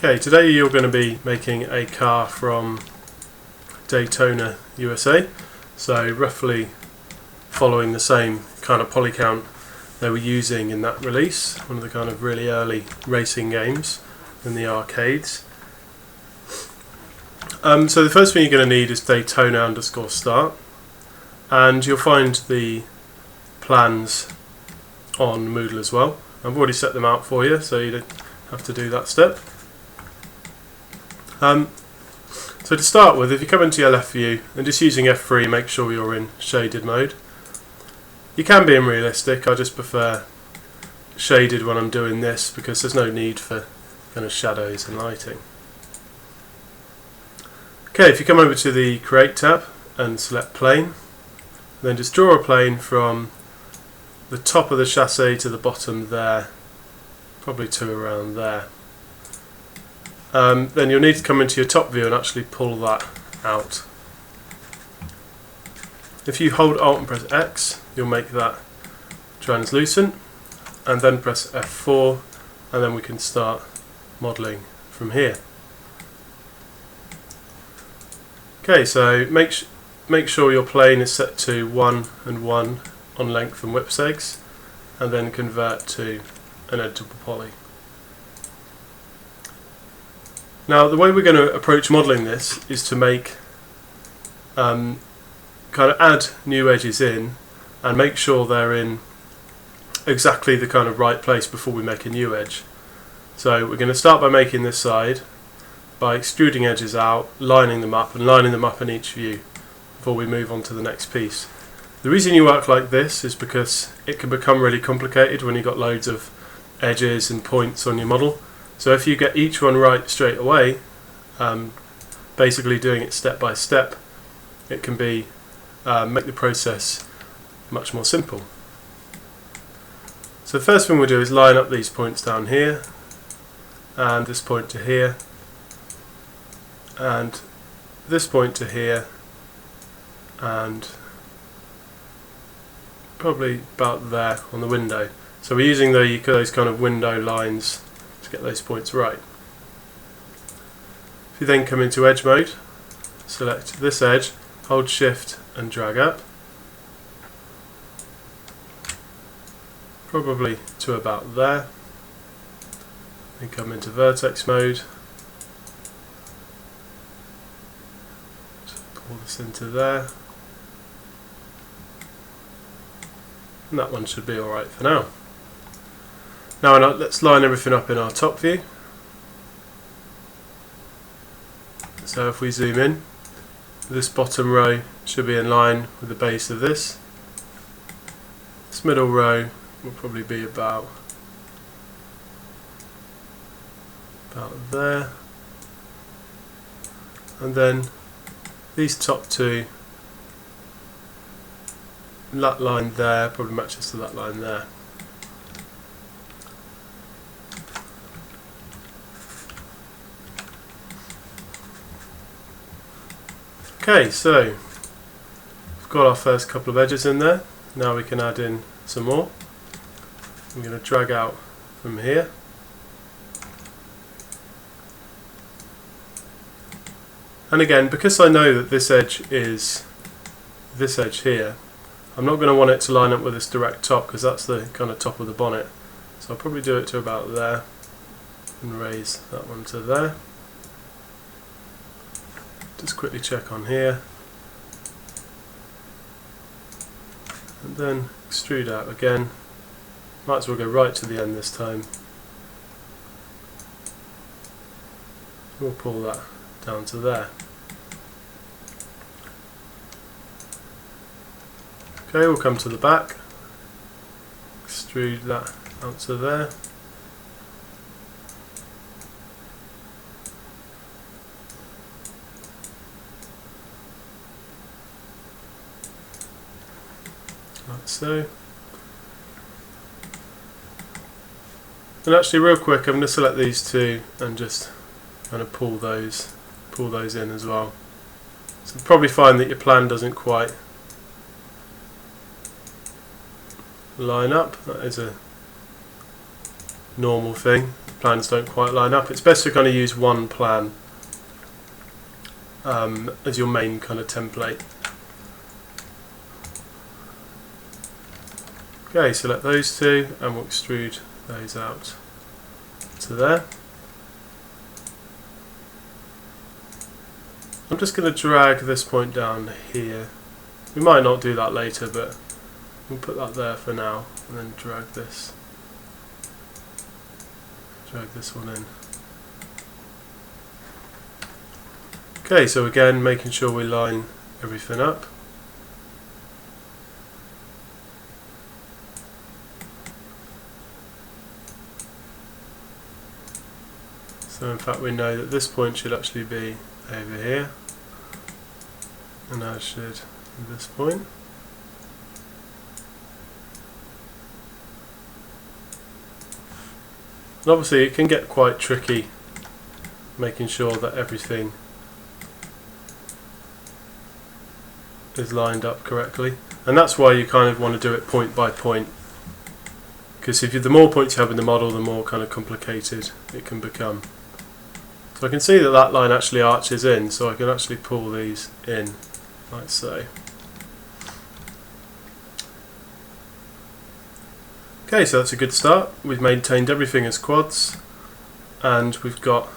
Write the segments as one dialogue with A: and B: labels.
A: Okay, today you're going to be making a car from Daytona, USA, so roughly following the same kind of poly count they were using in that release, one of the kind of really early racing games in the arcades. So the first thing you're going to need is Daytona_start, and you'll find the plans on Moodle as well. I've already set them out for you, so you don't have to do that step. So to start with, if you come into your left view and just using F3, make sure you're in shaded mode. You can be in realistic, I just prefer shaded when I'm doing this because there's no need for kind of shadows and lighting. Okay, if you come over to the Create tab and select Plane, then just draw a plane from the top of the chassis to the bottom there, probably to around there. Then you'll need to come into your top view and actually pull that out. If you hold Alt and press X, you'll make that translucent, and then press F4, and then we can start modelling from here. Okay, so make sure your plane is set to 1 and 1 on length and whip segs, and then convert to an editable poly. Now the way we're going to approach modelling this is to make kind of add new edges in and make sure they're in exactly the kind of right place before we make a new edge. So we're going to start by making this side by extruding edges out, lining them up, and lining them up in each view before we move on to the next piece. The reason you work like this is because it can become really complicated when you've got loads of edges and points on your model. So if you get each one right straight away, basically doing it step by step, it can be make the process much more simple. So the first thing we'll do is line up these points down here, and this point to here, and this point to here, and probably about there on the window. So we're using those kind of window lines to get those points right. If you then come into edge mode, select this edge, hold shift and drag up, probably to about there, then come into vertex mode, pull this into there, and that one should be alright for now. Now let's line everything up in our top view. So if we zoom in, this bottom row should be in line with the base of this. This middle row will probably be about there. And then these top two, that line there probably matches to that line there. Okay, so we've got our first couple of edges in there. Now we can add in some more. I'm going to drag out from here. And again, because I know that this edge is this edge here, I'm not going to want it to line up with this direct top because that's the kind of top of the bonnet. So I'll probably do it to about there and raise that one to there. Just quickly check on here, and then extrude out again. Might as well go right to the end this time. We'll pull that down to there. Okay, we'll come to the back, extrude that out to there. Like so. And actually real quick, I'm going to select these two and just kind of pull those in as well. So you'll probably find that your plan doesn't quite line up. That is a normal thing. plans don't quite line up, it's best to kind of use one plan as your main kind of template. Okay, select those two and we'll extrude those out to there. I'm just going to drag this point down here. We might not do that later, but we'll put that there for now, and then drag this one in. Okay, so again, making sure we line everything up. So in fact we know that this point should actually be over here, and as should this point. And obviously it can get quite tricky making sure that everything is lined up correctly, and that's why you kind of want to do it point by point, because the more points you have in the model, the more kind of complicated it can become. So I can see that that line actually arches in, so I can actually pull these in like so. Okay, so that's a good start. We've maintained everything as quads, and we've got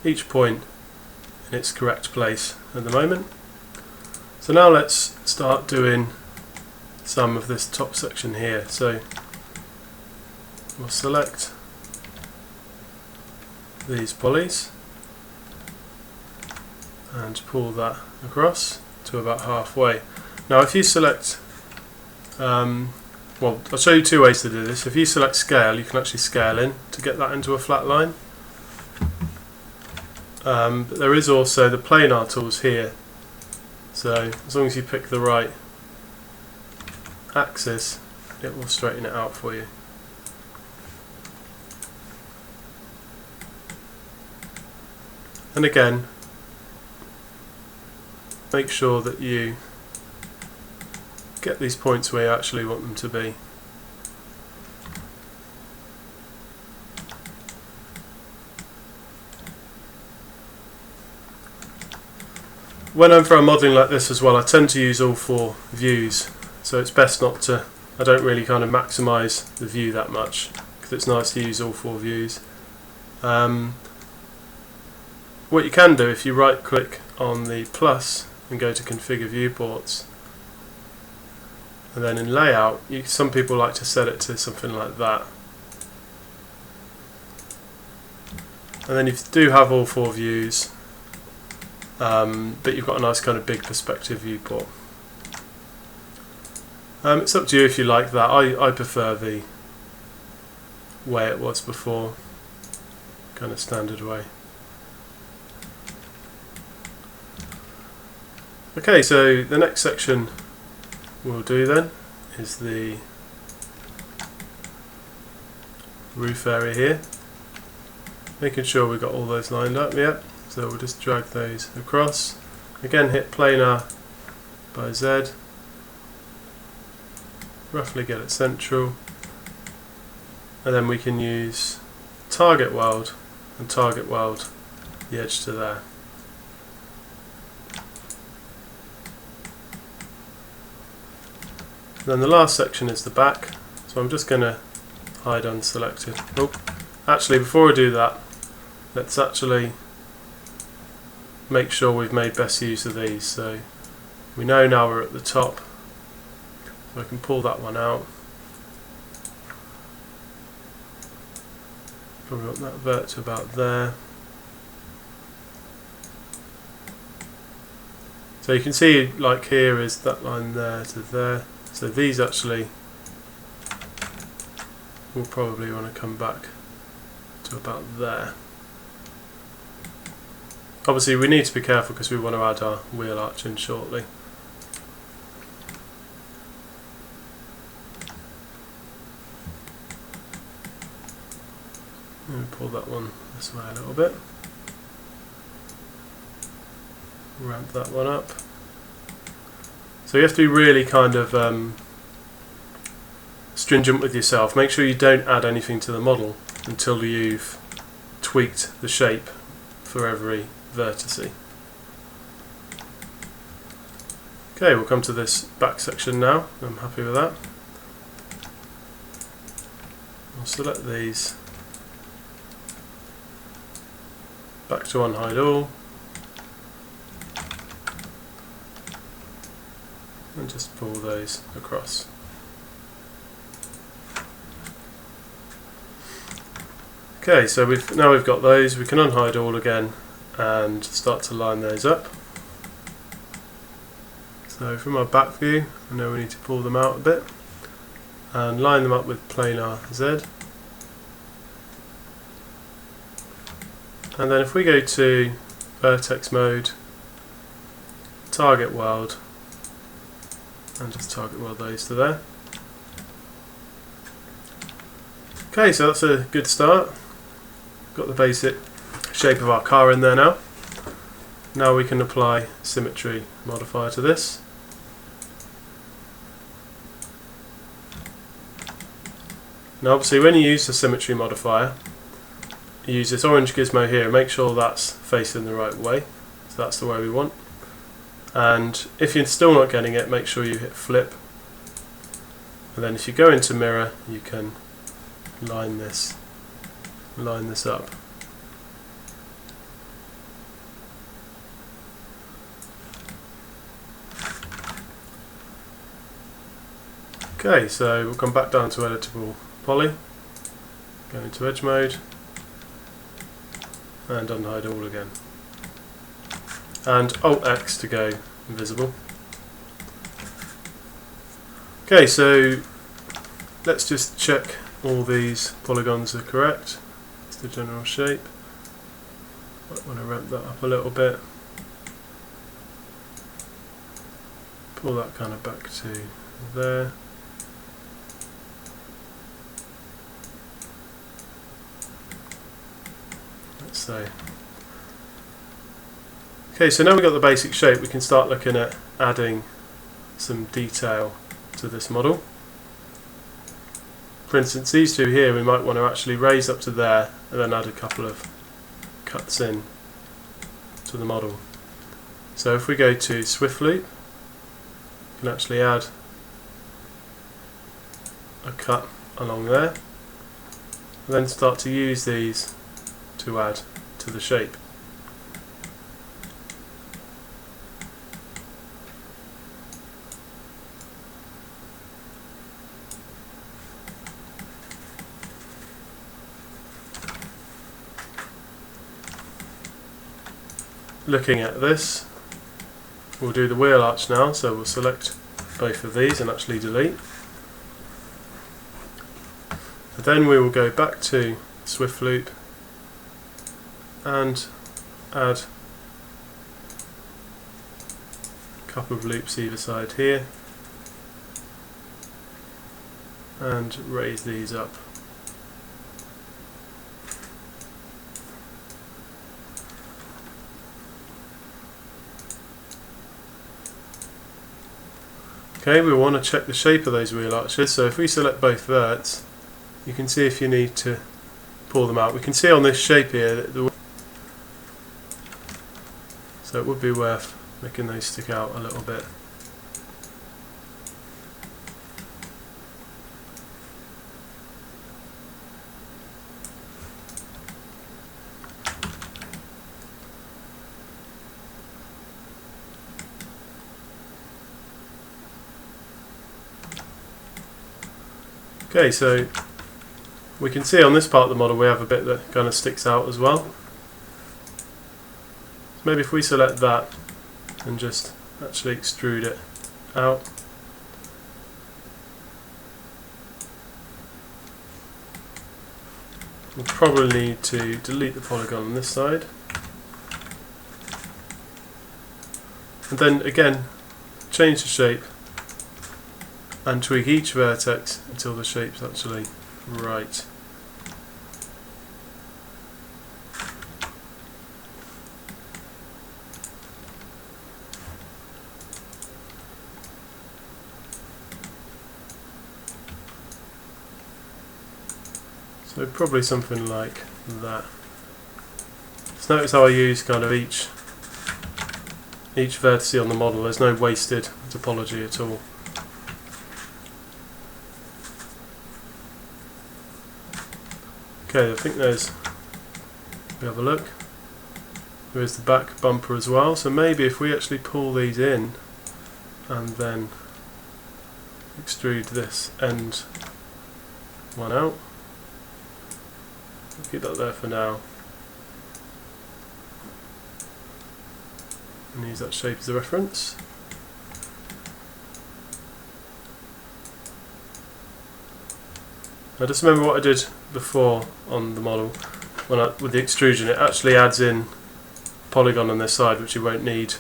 A: each point in its correct place at the moment. So now let's start doing some of this top section here. So we'll select these polys and pull that across to about halfway. Now if you select, well, I'll show you two ways to do this. If you select scale, you can actually scale in to get that into a flat line. But there is also the planar tools here. So as long as you pick the right axis, it will straighten it out for you. And again, make sure that you get these points where you actually want them to be. When I'm for a modelling like this as well, I tend to use all four views, so it's best not to, I don't really kind of maximise the view that much, because it's nice to use all four views. What you can do, if you right click on the plus and go to configure viewports, and then in layout, some people like to set it to something like that. And then you do have all four views, but you've got a nice kind of big perspective viewport. It's up to you if you like that. I prefer the way it was before, kind of standard way. Okay, so the next section we'll do then is the roof area here, making sure we've got all those lined up. Yep, so we'll just drag those across, again hit planar by Z, roughly get it central, and then we can use target weld and target weld the edge to there. Then the last section is the back, so I'm just going to hide unselected. Oh, actually before I do that, let's actually make sure we've made best use of these. So we know now we're at the top, so I can pull that one out. Probably want that vert to about there. So you can see, like here is that line there to there. So these actually will probably want to come back to about there. Obviously we need to be careful because we want to add our wheel arch in shortly. Let me pull that one this way a little bit. Ramp that one up. So you have to be really kind of stringent with yourself. Make sure you don't add anything to the model until you've tweaked the shape for every vertice. Okay, we'll come to this back section now. I'm happy with that. I'll select these back to unhide all and just pull those across. Okay, so now we've got those, we can unhide all again and start to line those up. So from our back view, I know we need to pull them out a bit and line them up with planar Z. And then if we go to vertex mode, target world, and just target world those to there. Okay, so that's a good start. Got the basic shape of our car in there now. Now we can apply symmetry modifier to this. Now obviously when you use the symmetry modifier, you use this orange gizmo here and make sure that's facing the right way. So that's the way we want. And if you're still not getting it, make sure you hit flip. And then if you go into mirror, you can line this up. Okay, so we'll come back down to editable poly, go into edge mode, and unhide all again. And Alt X to go invisible. Okay, so let's just check all these polygons are correct. It's the general shape. Might want to ramp that up a little bit. Pull that kind of back to there. Let's say. Okay, so now we've got the basic shape, we can start looking at adding some detail to this model. For instance, these two here we might want to actually raise up to there and then add a couple of cuts in to the model. So if we go to Swift Loop, we can actually add a cut along there and then start to use these to add to the shape. Looking at this, we'll do the wheel arch now, so we'll select both of these and actually delete. And then we will go back to Swift Loop and add a couple of loops either side here and raise these up. Okay, we want to check the shape of those wheel arches, so if we select both verts, you can see if you need to pull them out. We can see on this shape here that so it would be worth making those stick out a little bit. Okay, so we can see on this part of the model we have a bit that kind of sticks out as well. So maybe if we select that and just actually extrude it out. We'll probably need to delete the polygon on this side. And then again, change the shape and tweak each vertex until the shape's actually right. So probably something like that. So notice how I use kind of each vertex on the model. There's no wasted topology at all. Okay, I think there's, we have a look, there is the back bumper as well, so maybe if we actually pull these in and then extrude this end one out, keep that there for now, and use that shape as a reference. Now just remember what I did before on the model with the extrusion. It actually adds in polygon on this side, which you won't need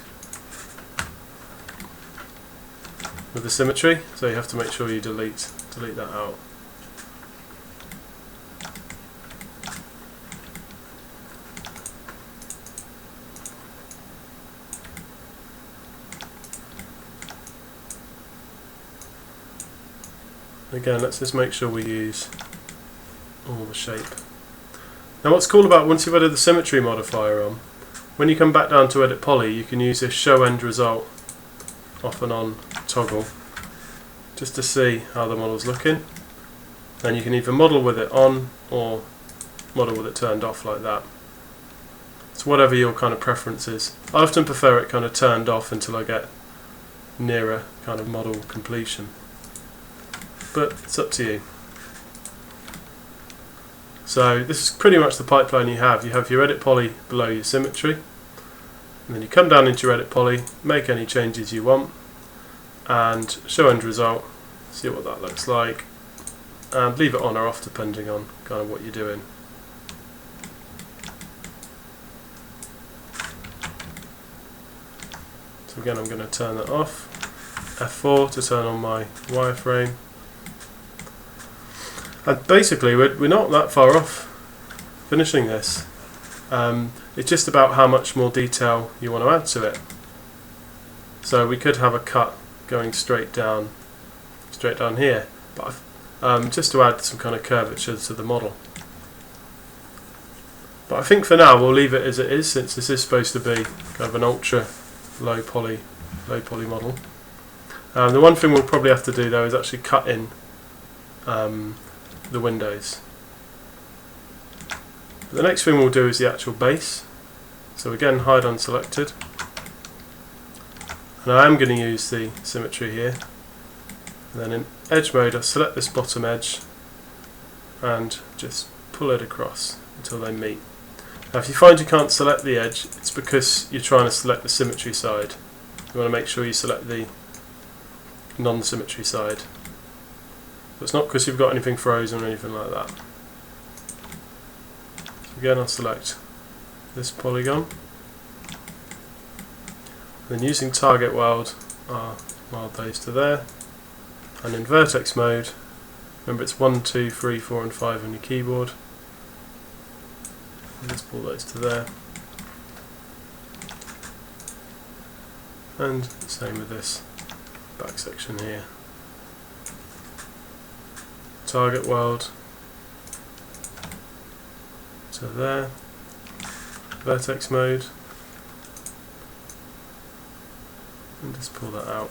A: with the symmetry, so you have to make sure you delete that out. Again, let's just make sure we use all the shape. Now what's cool about once you've added the symmetry modifier on, when you come back down to edit poly, you can use this show end result off and on toggle just to see how the model's looking. And you can either model with it on or model with it turned off like that. It's whatever your kind of preference is. I often prefer it kind of turned off until I get nearer kind of model completion. But it's up to you. So this is pretty much the pipeline you have. You have your edit poly below your symmetry, and then you come down into your edit poly, make any changes you want, and show end result, see what that looks like, and leave it on or off depending on kind of what you're doing. So again, I'm going to turn that off. F4 to turn on my wireframe. And basically we're not that far off finishing this. It's just about how much more detail you want to add to it. So we could have a cut going straight down here, but just to add some kind of curvature to the model. But I think for now we'll leave it as it is, since this is supposed to be kind of an ultra low poly model. The one thing we'll probably have to do though is actually cut in the windows. The next thing we'll do is the actual base. So again, hide unselected, and I am going to use the symmetry here, and then in edge mode I select this bottom edge and just pull it across until they meet. Now if you find you can't select the edge, it's because you're trying to select the symmetry side. You want to make sure you select the non-symmetry side. But it's not because you've got anything frozen or anything like that. So again, I'll select this polygon. Then using target weld, I'll weld those to there. And in vertex mode, remember it's 1, 2, 3, 4 and 5 on your keyboard. And let's pull those to there. And same with this back section here. Target weld to there, vertex mode, and just pull that out.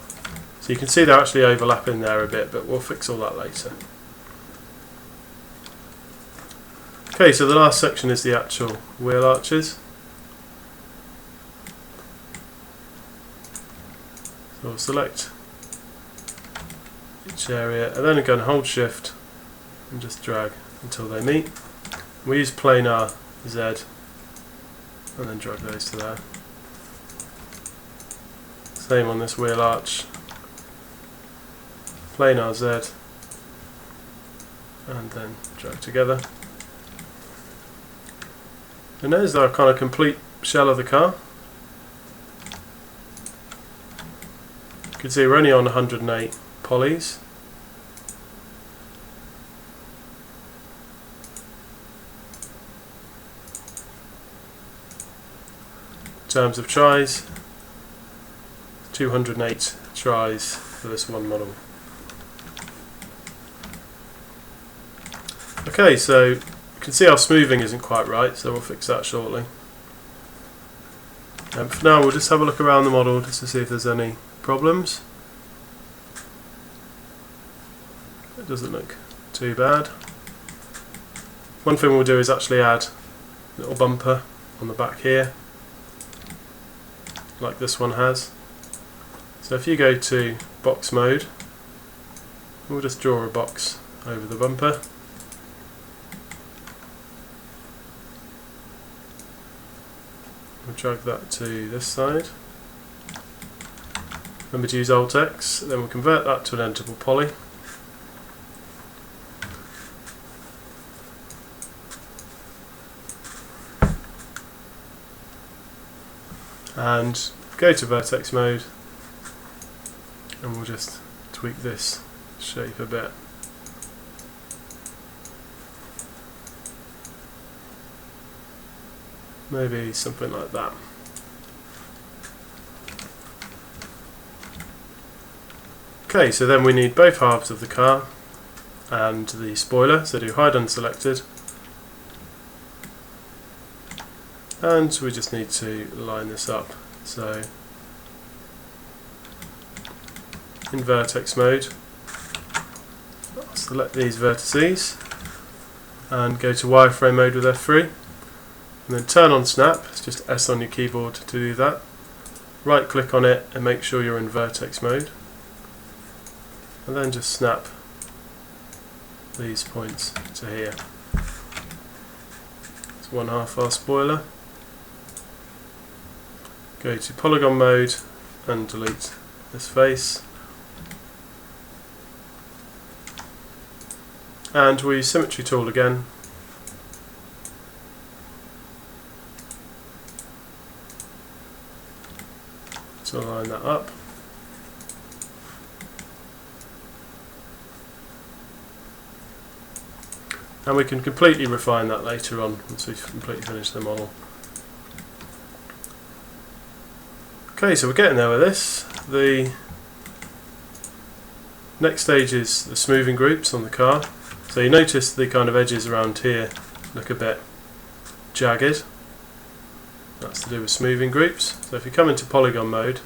A: So you can see they're actually overlapping there a bit, but we'll fix all that later. Okay, so the last section is the actual wheel arches. So we'll select each area, and then again hold shift and just drag until they meet. We use planar Z and then drag those to there. Same on this wheel arch, planar Z and then drag together. And there's our kind of complete shell of the car. You can see we're only on 108 polys. In terms of tries, 208 tries for this one model. Okay, so you can see our smoothing isn't quite right, so we'll fix that shortly. For now we'll just have a look around the model just to see if there's any problems. It doesn't look too bad. One thing we'll do is actually add a little bumper on the back here, like this one has. So if you go to box mode, we'll just draw a box over the bumper. We'll drag that to this side. Remember to use Alt X, then we'll convert that to an editable poly. And go to vertex mode, and we'll just tweak this shape a bit. Maybe something like that. Okay, so then we need both halves of the car and the spoiler, so do hide unselected. And we just need to line this up. So in vertex mode, I'll select these vertices and go to wireframe mode with F3, and then turn on snap. It's just S on your keyboard to do that. Right click on it and make sure you're in vertex mode, and then just snap these points to here. It's 1/2 our spoiler. Go to polygon mode and delete this face. And we use symmetry tool again. To line that up. And we can completely refine that later on once we've completely finished the model. Okay, so we're getting there with this. The next stage is the smoothing groups on the car. So you notice the kind of edges around here look a bit jagged. That's to do with smoothing groups. So if you come into polygon mode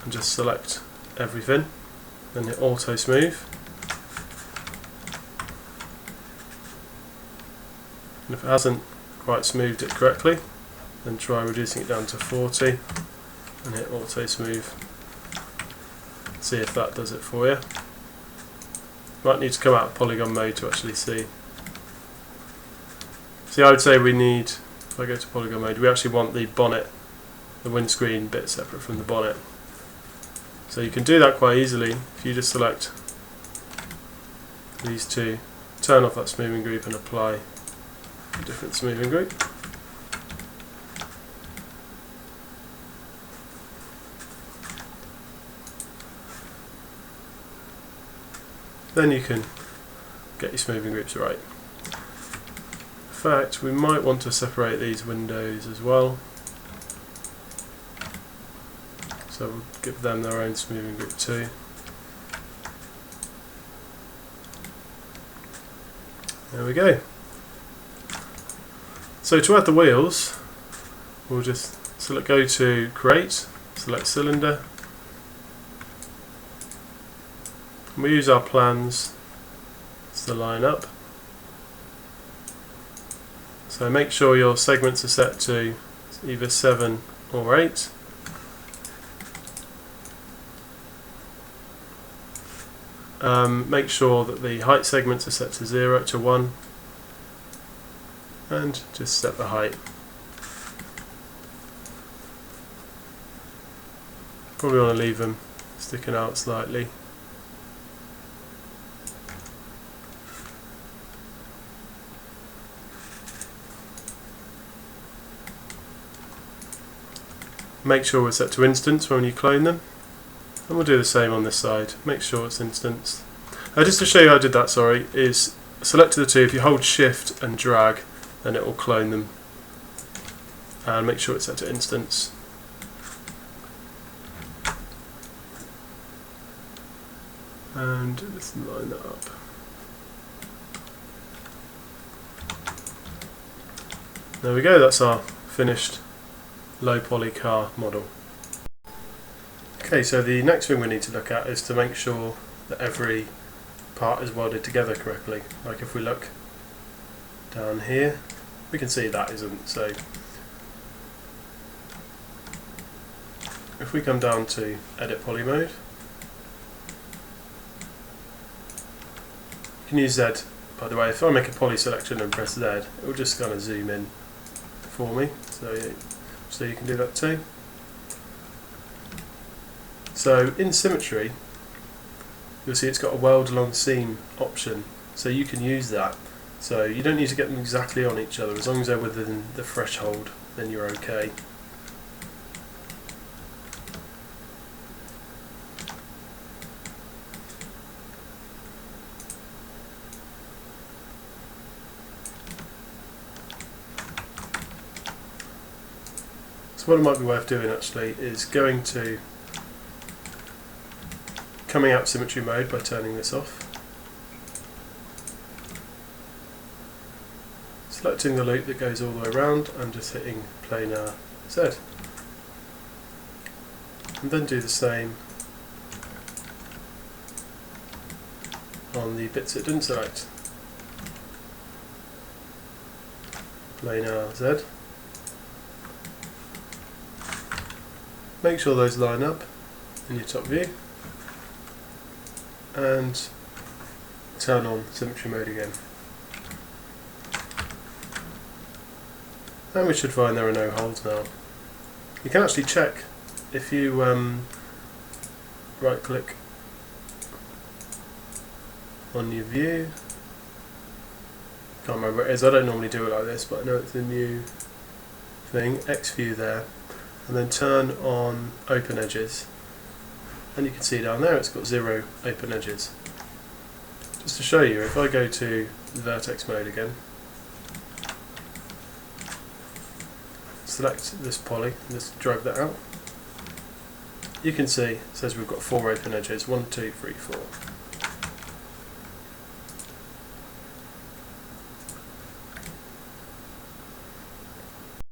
A: and just select everything, then hit auto smooth. And if it hasn't quite smoothed it correctly, then try reducing it down to 40 and hit auto smooth. See if that does it for you. Might need to come out of polygon mode to actually see. See, I would say we need, if I go to polygon mode, we actually want the bonnet, the windscreen bit separate from the bonnet. So you can do that quite easily if you just select these two, turn off that smoothing group and apply a different smoothing group. Then you can get your smoothing groups right. In fact, we might want to separate these windows as well. So we'll give them their own smoothing group too. There we go. So to add the wheels, we'll just go to create, select cylinder. We use our plans to line up. So make sure your segments are set to either 7 or 8. Make sure that the height segments are set to 0 to 1, and just set the height. Probably want to leave them sticking out slightly. Make sure we're set to instance when you clone them, and we'll do the same on this side. Make sure it's instanced. Just to show you how I did that, sorry, is select the two. If you hold shift and drag, then it will clone them, and make sure it's set to instance. And let's line that up. There we go, that's our finished low poly car model. Okay, so the next thing we need to look at is to make sure that every part is welded together correctly. Like if we look down here, we can see that isn't. So if we come down to edit poly mode, you can use Z. By the way, if I make a poly selection and press Z, it will just kind of zoom in for me, so you can do that too. So in symmetry, you'll see it's got a weld along seam option, so you can use that. So you don't need to get them exactly on each other, as long as they're within the threshold, then you're okay. So what it might be worth doing actually is coming out symmetry mode by turning this off, selecting the loop that goes all the way around and just hitting planar Z, and then do the same on the bits it didn't select. Planar Z. Make sure those line up in your top view, and turn on symmetry mode again. And we should find there are no holes now. You can actually check if you right click on your view. Can't remember what it is, I don't normally do it like this, but I know it's a new thing, X view there, and then turn on open edges. And you can see down there it's got 0 open edges. Just to show you, if I go to vertex mode again, select this poly, and just drag that out, you can see it says we've got 4 open edges, 1, 2, 3, 4.